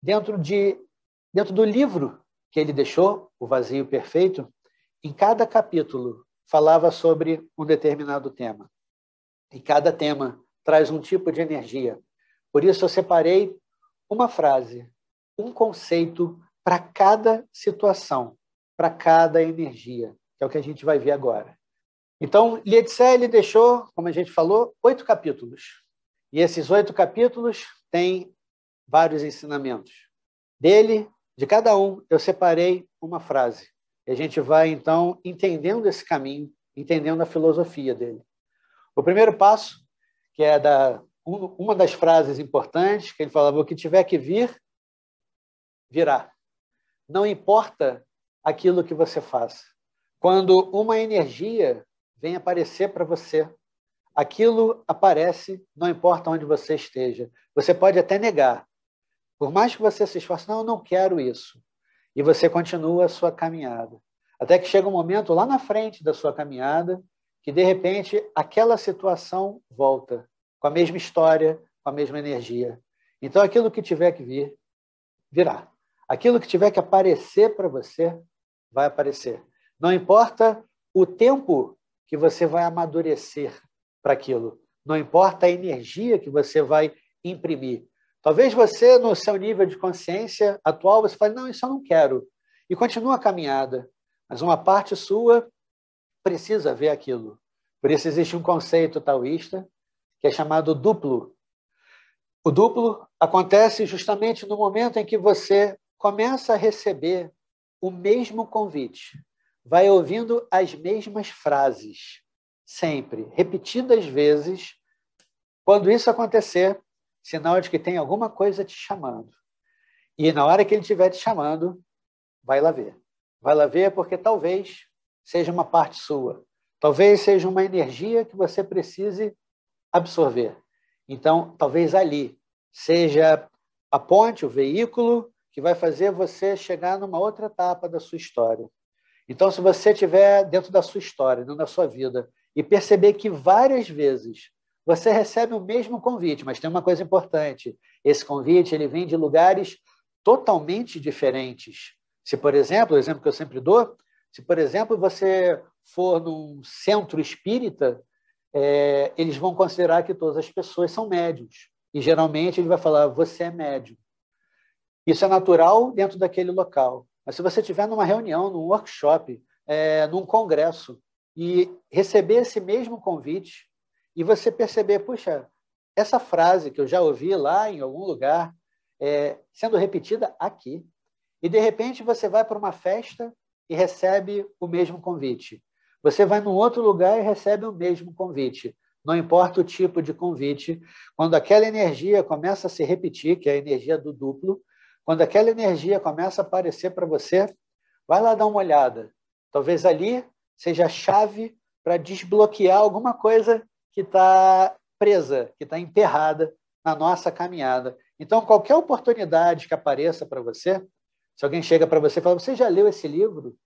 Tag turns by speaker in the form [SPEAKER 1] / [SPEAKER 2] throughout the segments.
[SPEAKER 1] dentro do livro que ele deixou, O Vazio Perfeito, em cada capítulo falava sobre um determinado tema. E cada tema traz um tipo de energia. Por isso eu separei uma frase, um conceito para cada situação, para cada energia, que é o que a gente vai ver agora. Então, Lietze, ele deixou, como a gente falou, 8 capítulos. E esses 8 capítulos têm vários ensinamentos. Dele, de cada um, eu separei uma frase. E a gente vai, então, entendendo esse caminho, entendendo a filosofia dele. O primeiro passo, que é uma das frases importantes, que ele falava, o que tiver que vir, virá. Não importa aquilo que você faça. Quando uma energia vem aparecer para você, aquilo aparece, não importa onde você esteja. Você pode até negar. Por mais que você se esforce, não, eu não quero isso. E você continua a sua caminhada. Até que chega um momento lá na frente da sua caminhada, que de repente aquela situação volta, com a mesma história, com a mesma energia. Então aquilo que tiver que vir, virá. Aquilo que tiver que aparecer para você, vai aparecer. Não importa o tempo que você vai amadurecer para aquilo. Não importa a energia que você vai imprimir. Talvez você, no seu nível de consciência atual, você fale, não, isso eu não quero. E continua a caminhada. Mas uma parte sua precisa ver aquilo. Por isso existe um conceito taoísta que é chamado duplo. O duplo acontece justamente no momento em que você começa a receber o mesmo convite. Vai ouvindo as mesmas frases, sempre, repetidas vezes. Quando isso acontecer, sinal de que tem alguma coisa te chamando. E na hora que ele estiver te chamando, vai lá ver. Vai lá ver porque talvez seja uma parte sua. Talvez seja uma energia que você precise absorver. Então, talvez ali seja a ponte, o veículo que vai fazer você chegar numa outra etapa da sua história. Então, se você estiver dentro da sua história, dentro da sua vida, e perceber que várias vezes você recebe o mesmo convite, mas tem uma coisa importante, esse convite ele vem de lugares totalmente diferentes. Se, por exemplo, o exemplo que eu sempre dou, se, por exemplo, você for num centro espírita, eles vão considerar que todas as pessoas são médiuns. E, geralmente, ele vai falar, você é médium. Isso é natural dentro daquele local. Mas se você estiver numa reunião, num workshop, num congresso, e receber esse mesmo convite, e você perceber, puxa, essa frase que eu já ouvi lá em algum lugar, sendo repetida aqui, e de repente você vai para uma festa e recebe o mesmo convite. Você vai num outro lugar e recebe o mesmo convite. Não importa o tipo de convite, quando aquela energia começa a se repetir, que é a energia do duplo, quando aquela energia começa a aparecer para você, vai lá dar uma olhada. Talvez ali seja a chave para desbloquear alguma coisa que está presa, que está emperrada na nossa caminhada. Então, qualquer oportunidade que apareça para você, se alguém chega para você e fala, você já leu esse livro?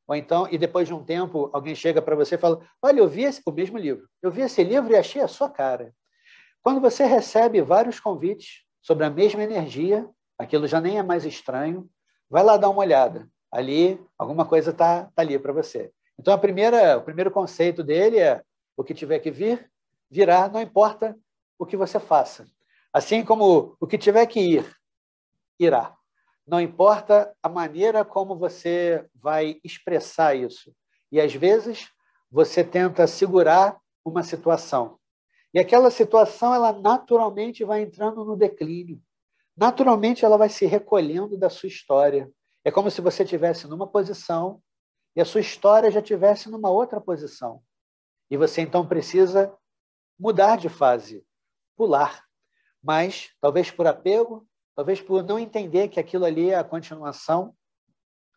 [SPEAKER 1] Ou então, e depois de um tempo, alguém chega para você e fala, olha, eu vi o mesmo livro, eu vi esse livro e achei a sua cara. Quando você recebe vários convites sobre a mesma energia, aquilo já nem é mais estranho, vai lá dar uma olhada. Ali, alguma coisa está ali para você. Então, o primeiro conceito dele é o que tiver que vir, virá, não importa o que você faça. Assim como o que tiver que ir, irá. Não importa a maneira como você vai expressar isso. E, às vezes, você tenta segurar uma situação. E aquela situação, ela naturalmente vai entrando no declínio. Naturalmente, ela vai se recolhendo da sua história. É como se você estivesse numa posição e a sua história já estivesse numa outra posição. E você, então, precisa mudar de fase, pular. Mas, talvez por apego, talvez por não entender que aquilo ali é a continuação,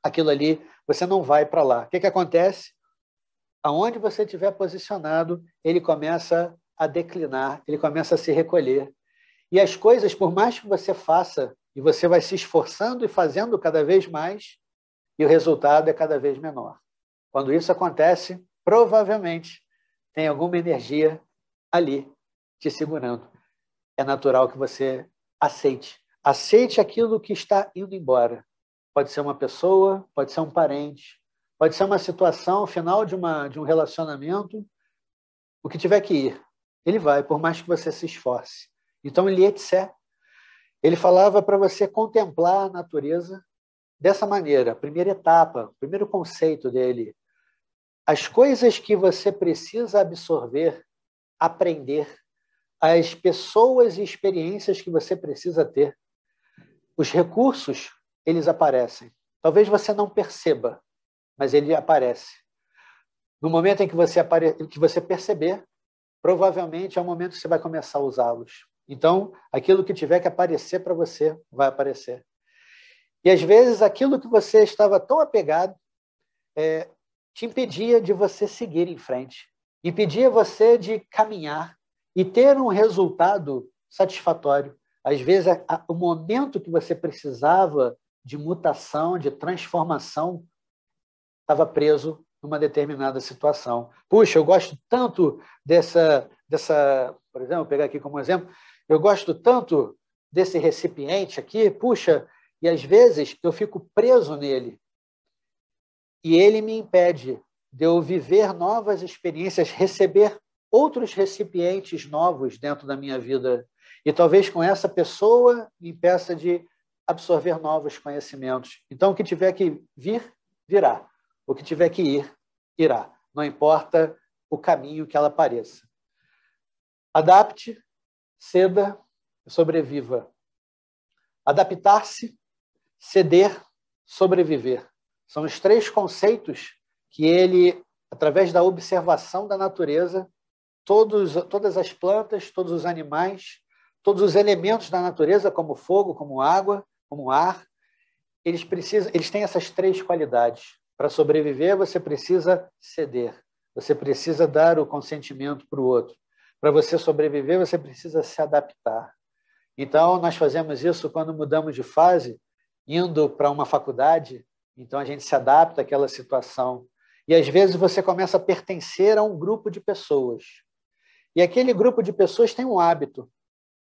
[SPEAKER 1] aquilo ali, você não vai para lá. O que acontece? Aonde você estiver posicionado, ele começa a declinar, ele começa a se recolher. E as coisas, por mais que você faça, e você vai se esforçando e fazendo cada vez mais, e o resultado é cada vez menor. Quando isso acontece, provavelmente tem alguma energia ali te segurando. É natural que você aceite Aceite aquilo que está indo embora. Pode ser uma pessoa, pode ser um parente, pode ser uma situação, final de um relacionamento. O que tiver que ir, ele vai, por mais que você se esforce. Então, Lietze, ele falava para você contemplar a natureza dessa maneira. A primeira etapa, o primeiro conceito dele. As coisas que você precisa absorver, aprender, as pessoas e experiências que você precisa ter. Os recursos, eles aparecem. Talvez você não perceba, mas ele aparece. No momento em que você perceber, provavelmente é o momento que você vai começar a usá-los. Então, aquilo que tiver que aparecer para você, vai aparecer. E, às vezes, aquilo que você estava tão apegado te impedia de você seguir em frente, impedia você de caminhar e ter um resultado satisfatório. Às vezes, o momento que você precisava de mutação, de transformação, estava preso numa determinada situação. Puxa, eu gosto tanto dessa, por exemplo, vou pegar aqui como exemplo, eu gosto tanto desse recipiente aqui, puxa, e às vezes eu fico preso nele. E ele me impede de eu viver novas experiências, receber outros recipientes novos dentro da minha vida. E talvez com essa pessoa me impeça de absorver novos conhecimentos. Então, o que tiver que vir, virá. O que tiver que ir, irá. Não importa o caminho que ela pareça. Adapte, ceda, sobreviva. Adaptar-se, ceder, sobreviver. São os três conceitos que ele, através da observação da natureza, todas as plantas, todos os animais, todos os elementos da natureza, como fogo, como água, como ar, eles têm essas três qualidades. Para sobreviver, você precisa ceder. Você precisa dar o consentimento para o outro. Para você sobreviver, você precisa se adaptar. Então, nós fazemos isso quando mudamos de fase, indo para uma faculdade, então a gente se adapta àquela situação. E, às vezes, você começa a pertencer a um grupo de pessoas. E aquele grupo de pessoas tem um hábito.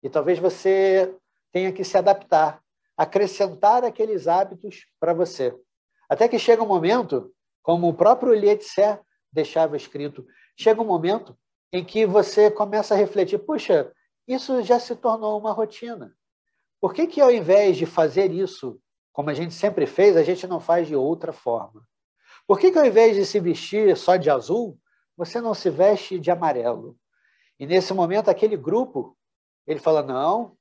[SPEAKER 1] E talvez você tenha que se adaptar, acrescentar aqueles hábitos para você. Até que chega um momento, como o próprio Lietze deixava escrito, chega um momento em que você começa a refletir, puxa, isso já se tornou uma rotina. Por que ao invés de fazer isso, como a gente sempre fez, a gente não faz de outra forma? Por que ao invés de se vestir só de azul, você não se veste de amarelo? E nesse momento, aquele grupo, ele fala, não,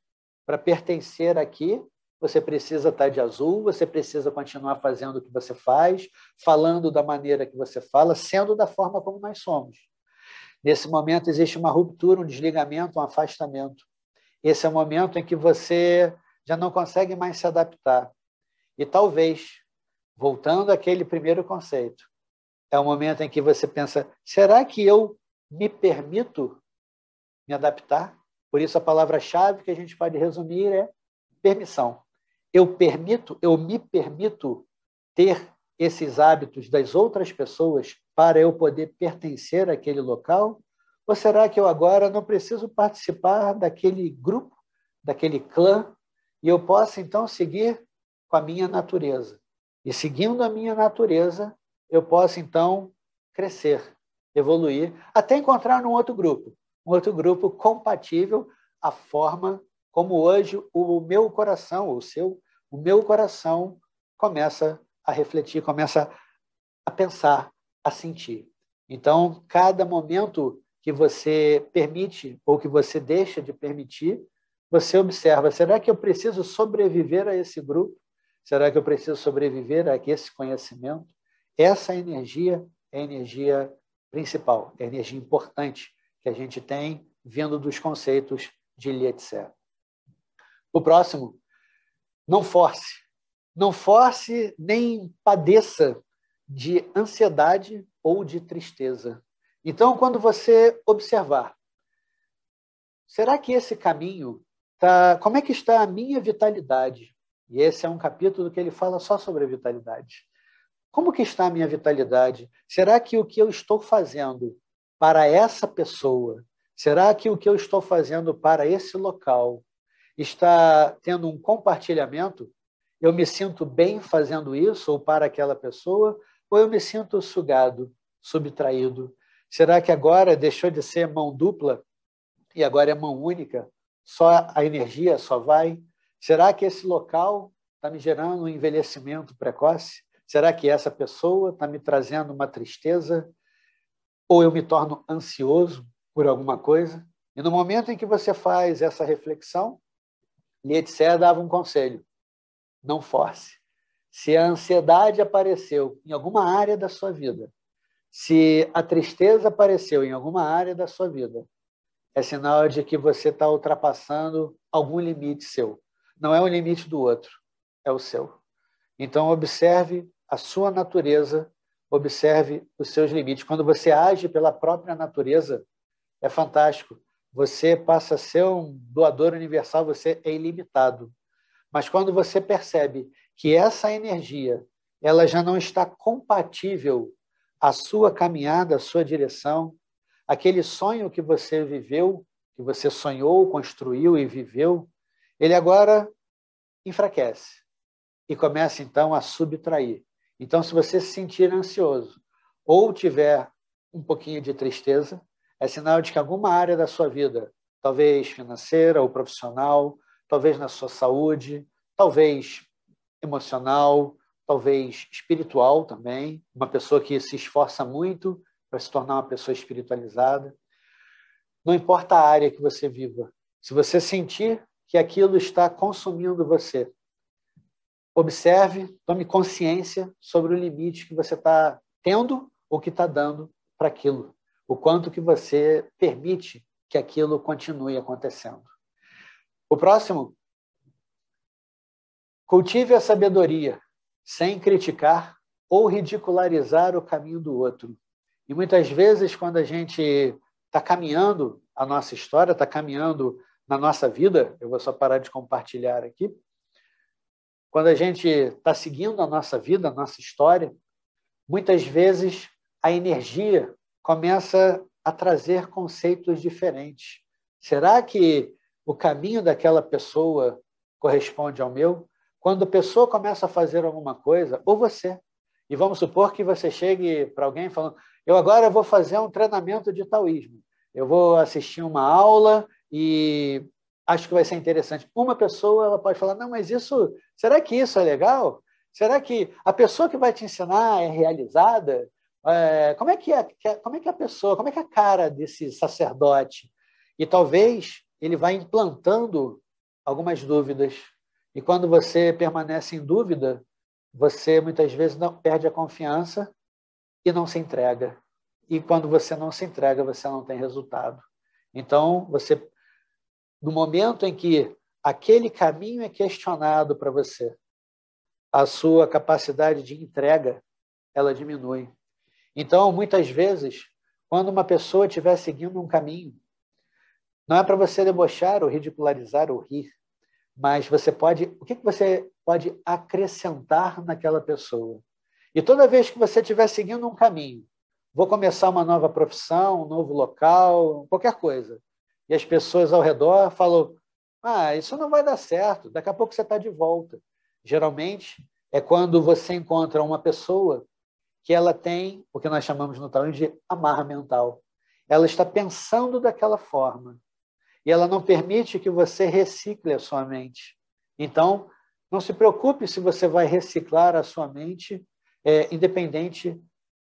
[SPEAKER 1] para pertencer aqui, você precisa estar de azul, você precisa continuar fazendo o que você faz, falando da maneira que você fala, sendo da forma como nós somos. Nesse momento existe uma ruptura, um desligamento, um afastamento. Esse é o momento em que você já não consegue mais se adaptar. E talvez, voltando àquele primeiro conceito, é o momento em que você pensa, será que eu me permito me adaptar? Por isso a palavra-chave que a gente pode resumir é permissão. Eu me permito ter esses hábitos das outras pessoas para eu poder pertencer àquele local? Ou será que eu agora não preciso participar daquele grupo, daquele clã, e eu posso então seguir com a minha natureza? E seguindo a minha natureza, eu posso então crescer, evoluir, até encontrar um outro grupo compatível à forma como hoje o meu coração, o meu coração começa a refletir, começa a pensar, a sentir. Então, cada momento que você permite ou que você deixa de permitir, você observa, será que eu preciso sobreviver a esse grupo? Será que eu preciso sobreviver a esse conhecimento? Essa energia é a energia principal, é a energia importante que a gente tem vindo dos conceitos de Lietze. O próximo, não force. Não force nem padeça de ansiedade ou de tristeza. Então, quando você observar, será que esse caminho como é que está a minha vitalidade? E esse é um capítulo que ele fala só sobre a vitalidade. Como que está a minha vitalidade? Será que o que eu estou fazendo para essa pessoa, será que o que eu estou fazendo para esse local está tendo um compartilhamento, eu me sinto bem fazendo isso, ou para aquela pessoa, ou eu me sinto sugado, subtraído? Será que agora deixou de ser mão dupla e agora é mão única? Só a energia só vai? Será que esse local está me gerando um envelhecimento precoce? Será que essa pessoa está me trazendo uma tristeza? Ou eu me torno ansioso por alguma coisa? E no momento em que você faz essa reflexão, Nietzsche dava um conselho: não force. Se a ansiedade apareceu em alguma área da sua vida, se a tristeza apareceu em alguma área da sua vida, é sinal de que você está ultrapassando algum limite seu. Não é o limite do outro, é o seu. Então, observe a sua natureza, observe os seus limites. Quando você age pela própria natureza, é fantástico. Você passa a ser um doador universal, você é ilimitado. Mas quando você percebe que essa energia ela já não está compatível à sua caminhada, à sua direção, aquele sonho que você viveu, que você sonhou, construiu e viveu, ele agora enfraquece e começa, então, a subtrair. Então, se você se sentir ansioso ou tiver um pouquinho de tristeza, é sinal de que alguma área da sua vida, talvez financeira ou profissional, talvez na sua saúde, talvez emocional, talvez espiritual também, uma pessoa que se esforça muito para se tornar uma pessoa espiritualizada. Não importa a área que você viva, se você sentir que aquilo está consumindo você, observe, tome consciência sobre o limite que você está tendo ou que está dando para aquilo, o quanto que você permite que aquilo continue acontecendo. O próximo: cultive a sabedoria, sem criticar ou ridicularizar o caminho do outro. E muitas vezes, quando a gente está caminhando a nossa história, está caminhando na nossa vida, eu vou só parar de compartilhar aqui, quando a gente está seguindo a nossa vida, a nossa história, muitas vezes a energia começa a trazer conceitos diferentes. Será que o caminho daquela pessoa corresponde ao meu? Quando a pessoa começa a fazer alguma coisa, ou você, e vamos supor que você chegue para alguém falando: eu agora vou fazer um treinamento de taoísmo, eu vou assistir uma aula e acho que vai ser interessante. Uma pessoa ela pode falar: não, mas isso, será que isso é legal? Será que a pessoa que vai te ensinar é realizada? Como é que a pessoa, como é que é a cara desse sacerdote? E talvez ele vá implantando algumas dúvidas. E quando você permanece em dúvida, você muitas vezes não perde a confiança e não se entrega. E quando você não se entrega, você não tem resultado. Então, você, no momento em que aquele caminho é questionado para você, a sua capacidade de entrega, ela diminui. Então, muitas vezes, quando uma pessoa estiver seguindo um caminho, não é para você debochar ou ridicularizar ou rir, mas você pode, o que você pode acrescentar naquela pessoa? E toda vez que você estiver seguindo um caminho, vou começar uma nova profissão, um novo local, qualquer coisa, e as pessoas ao redor falam: isso não vai dar certo, daqui a pouco você está de volta. Geralmente, é quando você encontra uma pessoa que ela tem o que nós chamamos no taoísmo de amarra mental. Ela está pensando daquela forma. E ela não permite que você recicle a sua mente. Então, não se preocupe se você vai reciclar a sua mente, independente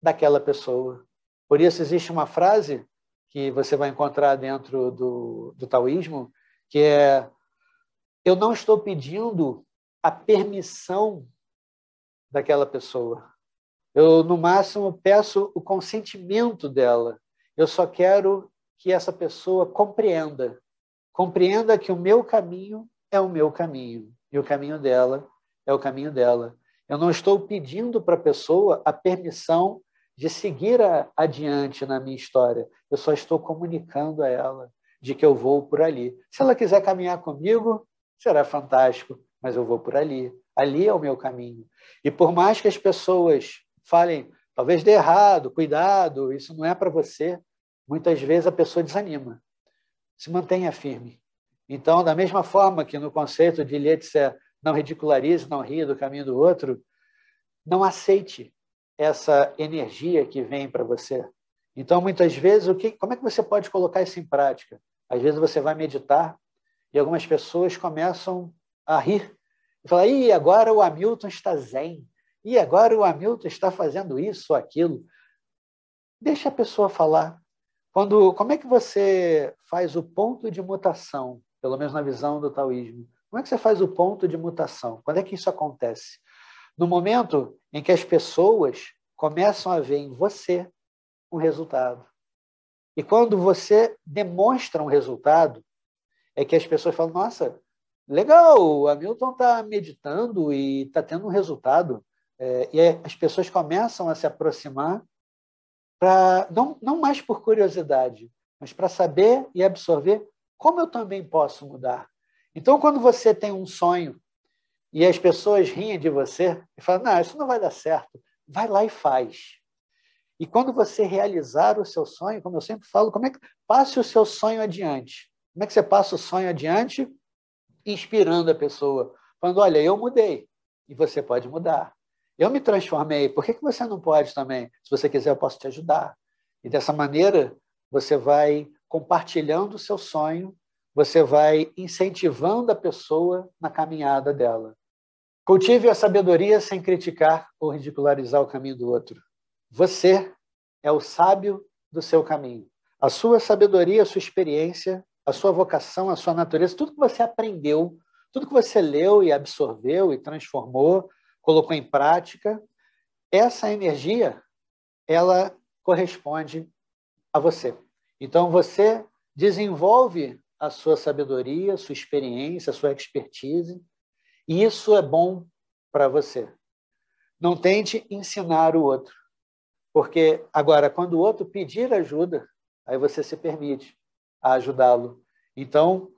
[SPEAKER 1] daquela pessoa. Por isso, existe uma frase que você vai encontrar dentro do taoísmo, que é: eu não estou pedindo a permissão daquela pessoa. Eu, no máximo, peço o consentimento dela. Eu só quero que essa pessoa compreenda que o meu caminho é o meu caminho e o caminho dela é o caminho dela. Eu não estou pedindo para a pessoa a permissão de seguir adiante na minha história. Eu só estou comunicando a ela de que eu vou por ali. Se ela quiser caminhar comigo, será fantástico, mas eu vou por ali. Ali é o meu caminho. E por mais que as pessoas falem: talvez dê errado, cuidado, isso não é para você, muitas vezes a pessoa desanima. Se mantenha firme. Então, da mesma forma que no conceito de Lietze, não ridicularize, não ria do caminho do outro, não aceite essa energia que vem para você. Então, muitas vezes, como é que você pode colocar isso em prática? Às vezes você vai meditar e algumas pessoas começam a rir e falar: "Ih, agora o Hamilton está zen. E agora o Hamilton está fazendo isso ou aquilo." Deixa a pessoa falar. Como é que você faz o ponto de mutação, pelo menos na visão do taoísmo? Como é que você faz o ponto de mutação? Quando é que isso acontece? No momento em que as pessoas começam a ver em você um resultado. E quando você demonstra um resultado, é que as pessoas falam: "Nossa, legal, o Hamilton está meditando e está tendo um resultado." E as pessoas começam a se aproximar não mais por curiosidade, mas para saber e absorver como eu também posso mudar. Então, quando você tem um sonho e as pessoas riem de você e falam: "Não, isso não vai dar certo", vai lá e faz. E quando você realizar o seu sonho, como eu sempre falo, como é que passe o seu sonho adiante? Como é que você passa o sonho adiante? Inspirando a pessoa, falando: "Olha, eu mudei e você pode mudar. Eu me transformei, por que você não pode também? Se você quiser, eu posso te ajudar." E dessa maneira, você vai compartilhando o seu sonho, você vai incentivando a pessoa na caminhada dela. Cultive a sabedoria sem criticar ou ridicularizar o caminho do outro. Você é o sábio do seu caminho. A sua sabedoria, a sua experiência, a sua vocação, a sua natureza, tudo que você aprendeu, tudo que você leu e absorveu e transformou, colocou em prática, essa energia, ela corresponde a você. Então, você desenvolve a sua sabedoria, a sua experiência, a sua expertise, e isso é bom para você. Não tente ensinar o outro, porque agora, quando o outro pedir ajuda, aí você se permite a ajudá-lo. Então,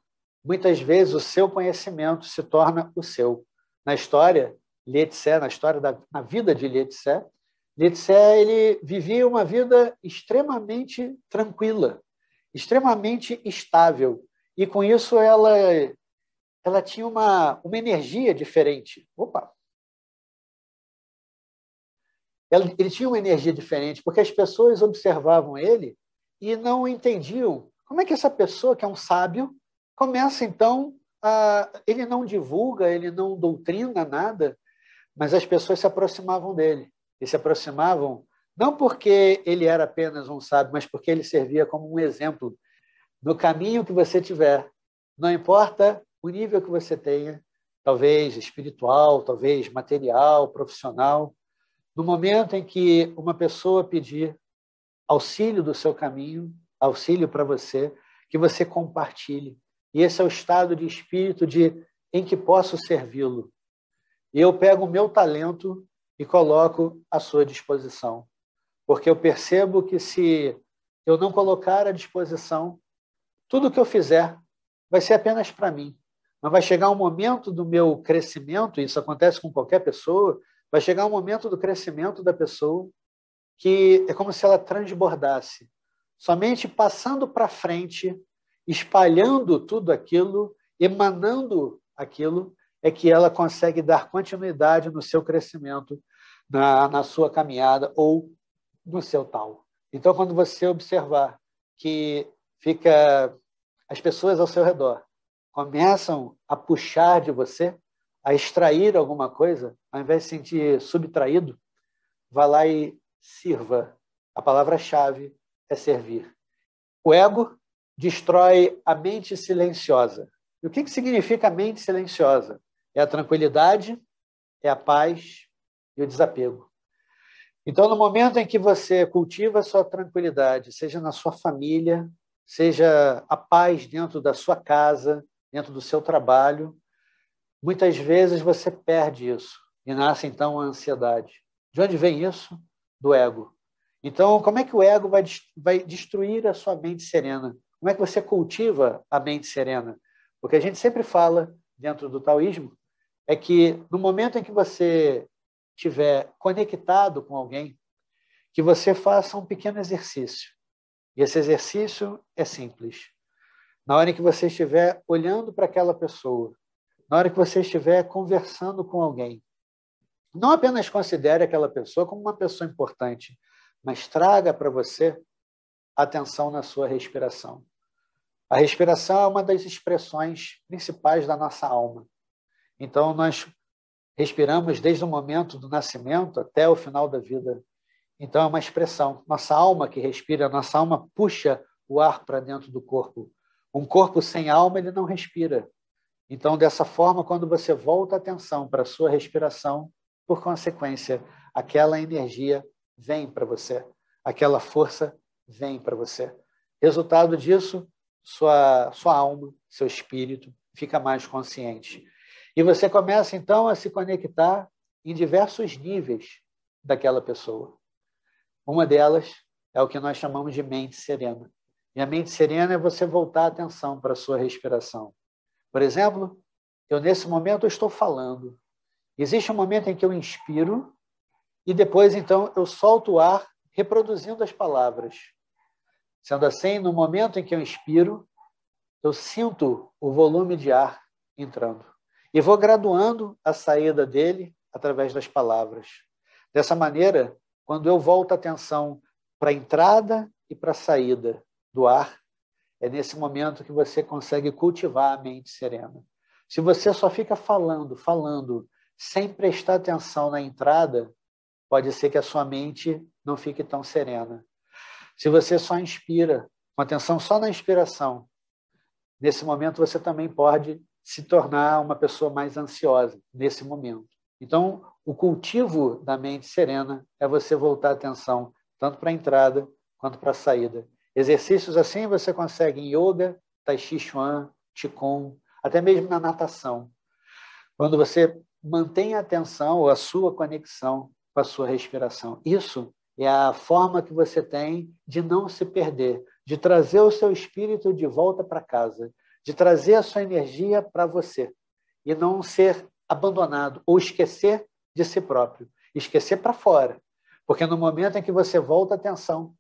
[SPEAKER 1] muitas vezes o seu conhecimento se torna o seu. Na história, na vida de Lietze, ele vivia uma vida extremamente tranquila, extremamente estável, e com isso ela tinha uma energia diferente. Ele tinha uma energia diferente, porque as pessoas observavam ele e não entendiam como é que essa pessoa, que é um sábio, começa então ele não divulga, ele não doutrina nada, mas as pessoas se aproximavam dele. E se aproximavam não porque ele era apenas um sábio, mas porque ele servia como um exemplo. No caminho que você tiver, não importa o nível que você tenha, talvez espiritual, talvez material, profissional, no momento em que uma pessoa pedir auxílio do seu caminho, auxílio para você, que você compartilhe. E esse é o estado de espírito em que posso servi-lo. E eu pego o meu talento e coloco à sua disposição. Porque eu percebo que se eu não colocar à disposição, tudo que eu fizer vai ser apenas para mim. Mas vai chegar um momento do meu crescimento, isso acontece com qualquer pessoa, vai chegar um momento do crescimento da pessoa que é como se ela transbordasse. Somente passando para frente, espalhando tudo aquilo, emanando aquilo, é que ela consegue dar continuidade no seu crescimento, na sua caminhada ou no seu tal. Então, quando você observar que as pessoas ao seu redor começam a puxar de você, a extrair alguma coisa, ao invés de se sentir subtraído, vá lá e sirva. A palavra-chave é servir. O ego destrói a mente silenciosa. E o que significa a mente silenciosa? É a tranquilidade, é a paz e o desapego. Então, no momento em que você cultiva a sua tranquilidade, seja na sua família, seja a paz dentro da sua casa, dentro do seu trabalho, muitas vezes você perde isso e nasce, então, a ansiedade. De onde vem isso? Do ego. Então, como é que o ego vai destruir a sua mente serena? Como é que você cultiva a mente serena? Porque a gente sempre fala, dentro do taoísmo, é que no momento em que você estiver conectado com alguém, que você faça um pequeno exercício. E esse exercício é simples. na hora em que você estiver olhando para aquela pessoa, na hora que você estiver conversando com alguém, não apenas considere aquela pessoa como uma pessoa importante, mas traga para você atenção na sua respiração. A respiração é uma das expressões principais da nossa alma. Então, nós respiramos desde o momento do nascimento até o final da vida. Então, é uma expressão. Nossa alma que respira, nossa alma puxa o ar para dentro do corpo. Um corpo sem alma, ele não respira. Então, dessa forma, quando você volta a atenção para a sua respiração, por consequência, aquela energia vem para você. Aquela força vem para você. Resultado disso, sua alma, seu espírito fica mais consciente. E você começa, então, a se conectar em diversos níveis daquela pessoa. Uma delas é o que nós chamamos de mente serena. E a mente serena é você voltar a atenção para a sua respiração. Por exemplo, nesse momento, eu estou falando. Existe um momento em que eu inspiro e depois, então, eu solto o ar reproduzindo as palavras. Sendo assim, no momento em que eu inspiro, eu sinto o volume de ar entrando. E vou graduando a saída dele através das palavras. Dessa maneira, quando eu volto a atenção para a entrada e para a saída do ar, é nesse momento que você consegue cultivar a mente serena. Se você só fica falando, sem prestar atenção na entrada, pode ser que a sua mente não fique tão serena. Se você só inspira, com atenção só na inspiração, nesse momento você também pode se tornar uma pessoa mais ansiosa, nesse momento. Então, o cultivo da mente serena é você voltar a atenção tanto para a entrada quanto para a saída. Exercícios assim você consegue em yoga, tai chi chuan, qigong, até mesmo na natação. Quando você mantém a atenção ou a sua conexão com a sua respiração. Isso é a forma que você tem de não se perder, de trazer o seu espírito de volta para casa, de trazer a sua energia para você e não ser abandonado ou esquecer de si próprio, esquecer para fora. Porque no momento em que você volta a atenção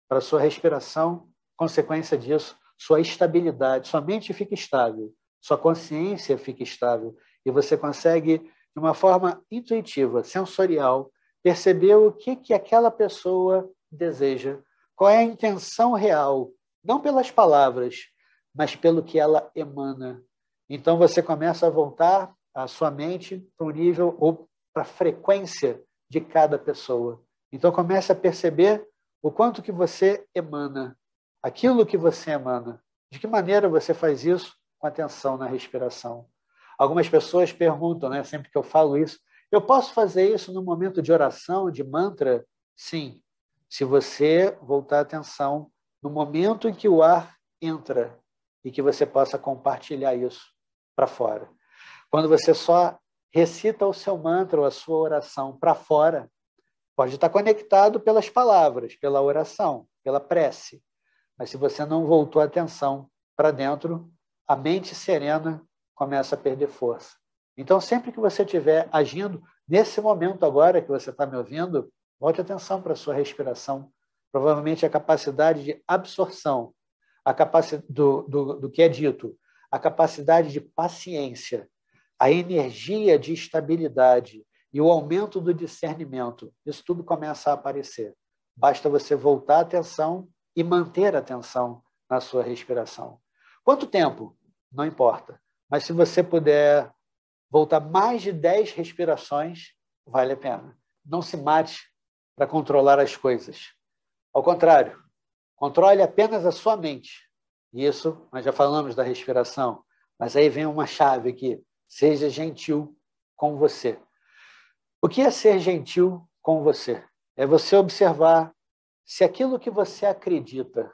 [SPEAKER 1] para a sua respiração, consequência disso, sua estabilidade, sua mente fica estável, sua consciência fica estável e você consegue, de uma forma intuitiva, sensorial, perceber o que aquela pessoa deseja, qual é a intenção real, não pelas palavras, mas pelo que ela emana. Então você começa a voltar a sua mente para o nível ou para a frequência de cada pessoa. Então comece a perceber o quanto que você emana, aquilo que você emana. De que maneira você faz isso? Com atenção na respiração. Algumas pessoas perguntam, né, sempre que eu falo isso, eu posso fazer isso no momento de oração, de mantra? Sim, se você voltar a atenção no momento em que o ar entra e que você possa compartilhar isso para fora. Quando você só recita o seu mantra ou a sua oração para fora, pode estar conectado pelas palavras, pela oração, pela prece. Mas se você não voltou a atenção para dentro, a mente serena começa a perder força. Então, sempre que você estiver agindo, nesse momento agora que você está me ouvindo, volte atenção para a sua respiração. Provavelmente a capacidade de absorção, a capacidade do que é dito, a capacidade de paciência, a energia de estabilidade e o aumento do discernimento, isso tudo começa a aparecer. Basta você voltar a atenção e manter a atenção na sua respiração. Quanto tempo? Não importa. Mas se você puder voltar mais de 10 respirações, vale a pena. Não se mate para controlar as coisas. Ao contrário, controle apenas a sua mente. Isso, nós já falamos da respiração, mas aí vem uma chave aqui. Seja gentil com você. O que é ser gentil com você? É você observar se aquilo que você acredita,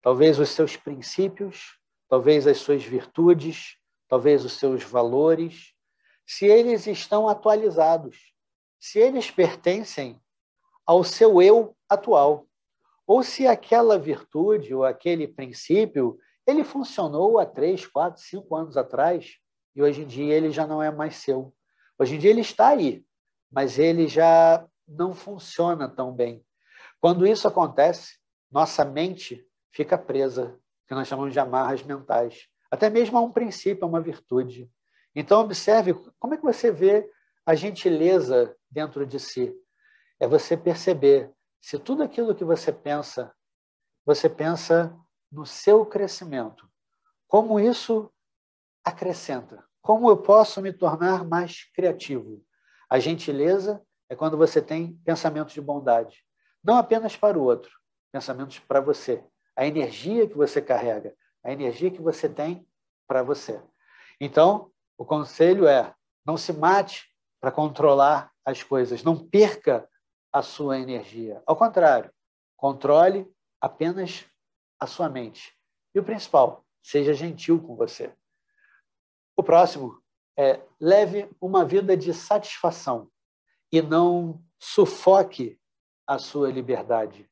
[SPEAKER 1] talvez os seus princípios, talvez as suas virtudes, talvez os seus valores, se eles estão atualizados, se eles pertencem ao seu eu atual, ou se aquela virtude ou aquele princípio, ele funcionou há 3, 4, 5 anos atrás e hoje em dia ele já não é mais seu. Hoje em dia ele está aí, mas ele já não funciona tão bem. Quando isso acontece, nossa mente fica presa. que nós chamamos de amarras mentais. Até mesmo a um princípio, a uma virtude. Então, observe como é que você vê a gentileza dentro de si. É você perceber se tudo aquilo que você pensa no seu crescimento. Como isso acrescenta? Como eu posso me tornar mais criativo? A gentileza é quando você tem pensamentos de bondade. Não apenas para o outro, pensamentos para você. A energia que você carrega, a energia que você tem para você. Então, o conselho é: não se mate para controlar as coisas, não perca a sua energia. Ao contrário, controle apenas a sua mente. E o principal, seja gentil com você. O próximo é: leve uma vida de satisfação e não sufoque a sua liberdade.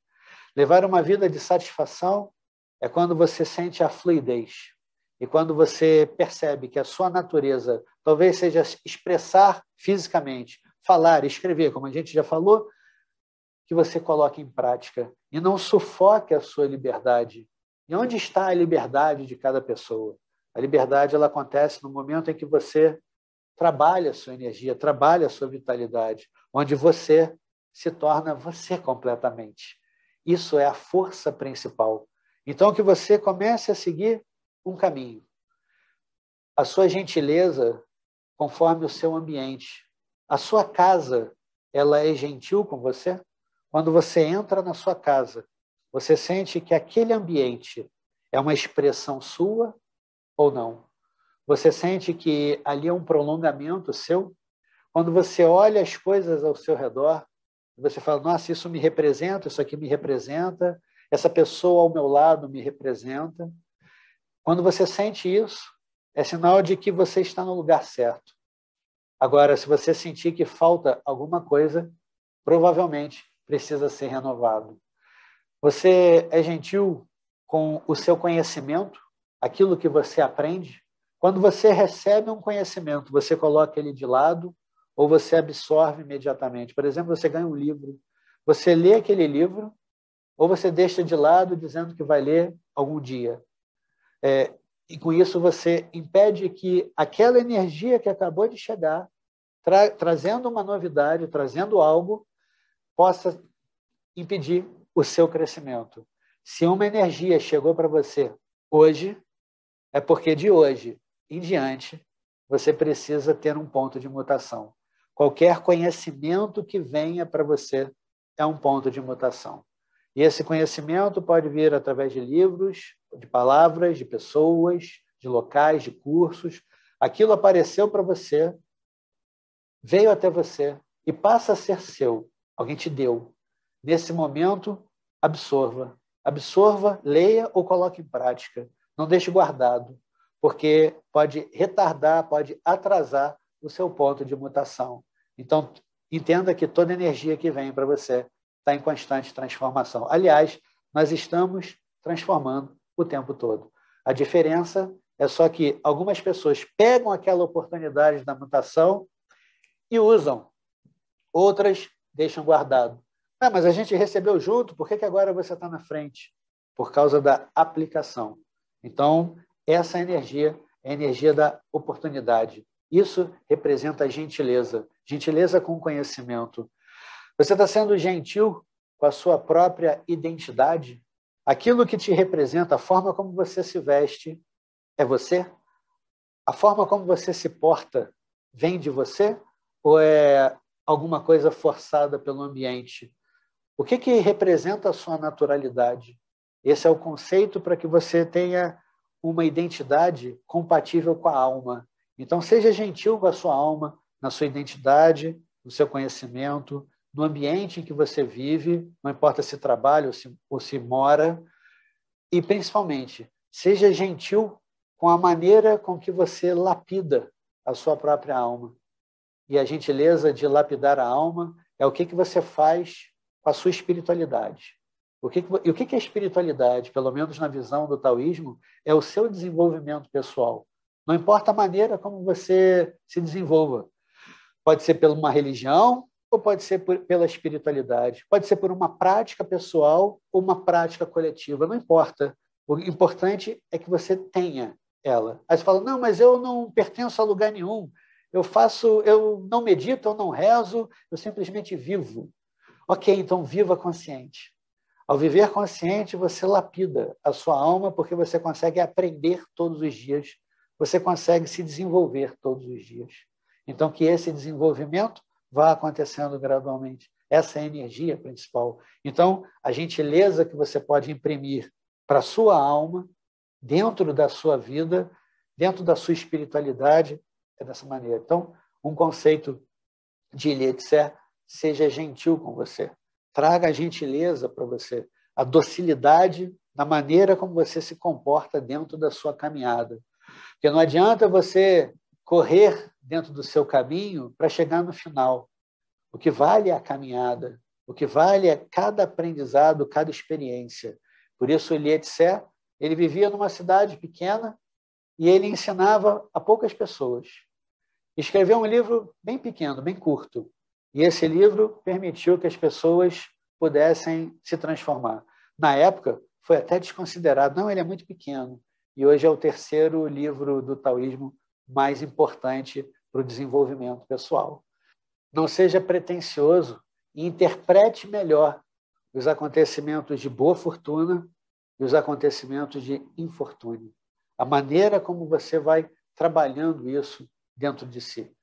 [SPEAKER 1] Levar uma vida de satisfação é quando você sente a fluidez e quando você percebe que a sua natureza talvez seja expressar fisicamente, falar, escrever, como a gente já falou, que você coloque em prática e não sufoque a sua liberdade. E onde está a liberdade de cada pessoa? A liberdade ela acontece no momento em que você trabalha a sua energia, trabalha a sua vitalidade, onde você se torna você completamente. Isso é a força principal. Então, que você comece a seguir um caminho. A sua gentileza conforme o seu ambiente. A sua casa, ela é gentil com você? Quando você entra na sua casa, você sente que aquele ambiente é uma expressão sua ou não? Você sente que ali é um prolongamento seu? Quando você olha as coisas ao seu redor, você fala: nossa, isso me representa, isso aqui me representa, essa pessoa ao meu lado me representa. Quando você sente isso, é sinal de que você está no lugar certo. Agora, se você sentir que falta alguma coisa, provavelmente precisa ser renovado. Você é gentil com o seu conhecimento, aquilo que você aprende? Quando você recebe um conhecimento, você coloca ele de lado ou você absorve imediatamente? Por exemplo, você ganha um livro, você lê aquele livro ou você deixa de lado dizendo que vai ler algum dia? E com isso você impede que aquela energia que acabou de chegar, trazendo uma novidade, trazendo algo, possa impedir o seu crescimento. Se uma energia chegou para você hoje, é porque de hoje em diante você precisa ter um ponto de mutação. Qualquer conhecimento que venha para você é um ponto de mutação. E esse conhecimento pode vir através de livros, de palavras, de pessoas, de locais, de cursos. Aquilo apareceu para você, veio até você e passa a ser seu. Alguém te deu. Nesse momento, absorva. Absorva, leia ou coloque em prática. Não deixe guardado, porque pode retardar, pode atrasar o seu ponto de mutação. Então, entenda que toda energia que vem para você está em constante transformação. Aliás, nós estamos transformando o tempo todo. A diferença é só que algumas pessoas pegam aquela oportunidade da mutação e usam. Outras deixam guardado. Mas a gente recebeu junto, por que agora você está na frente? Por causa da aplicação. Então, essa energia é a energia da oportunidade. Isso representa a gentileza. Gentileza com conhecimento. Você está sendo gentil com a sua própria identidade? Aquilo que te representa, a forma como você se veste, é você? A forma como você se porta vem de você? Ou é alguma coisa forçada pelo ambiente? O que representa a sua naturalidade? Esse é o conceito para que você tenha uma identidade compatível com a alma. Então, seja gentil com a sua alma, na sua identidade, no seu conhecimento, no ambiente em que você vive, não importa se trabalha ou se mora, e, principalmente, seja gentil com a maneira com que você lapida a sua própria alma. E a gentileza de lapidar a alma é o que você faz com a sua espiritualidade. E o que é espiritualidade? Pelo menos na visão do taoísmo, é o seu desenvolvimento pessoal. Não importa a maneira como você se desenvolva. Pode ser por uma religião ou pode ser pela espiritualidade. Pode ser por uma prática pessoal ou uma prática coletiva. Não importa. O importante é que você tenha ela. Aí você fala, não, mas eu não pertenço a lugar nenhum. Eu não medito, eu não rezo, eu simplesmente vivo. Ok, então viva consciente. Ao viver consciente, você lapida a sua alma porque você consegue aprender todos os dias, você consegue se desenvolver todos os dias. Então, que esse desenvolvimento vá acontecendo gradualmente. Essa é a energia principal. Então, a gentileza que você pode imprimir para a sua alma, dentro da sua vida, dentro da sua espiritualidade, é dessa maneira. Então, um conceito de Lietzer, seja gentil com você. Traga a gentileza para você, a docilidade na maneira como você se comporta dentro da sua caminhada. Porque não adianta você correr dentro do seu caminho para chegar no final. O que vale é a caminhada, o que vale é cada aprendizado, cada experiência. Por isso, o Lietzer, ele vivia numa cidade pequena e ele ensinava a poucas pessoas. Escreveu um livro bem pequeno, bem curto. E esse livro permitiu que as pessoas pudessem se transformar. Na época, foi até desconsiderado. Não, ele é muito pequeno. E hoje é o terceiro livro do taoísmo mais importante para o desenvolvimento pessoal. Não seja pretensioso e interprete melhor os acontecimentos de boa fortuna e os acontecimentos de infortúnio. A maneira como você vai trabalhando isso dentro de si.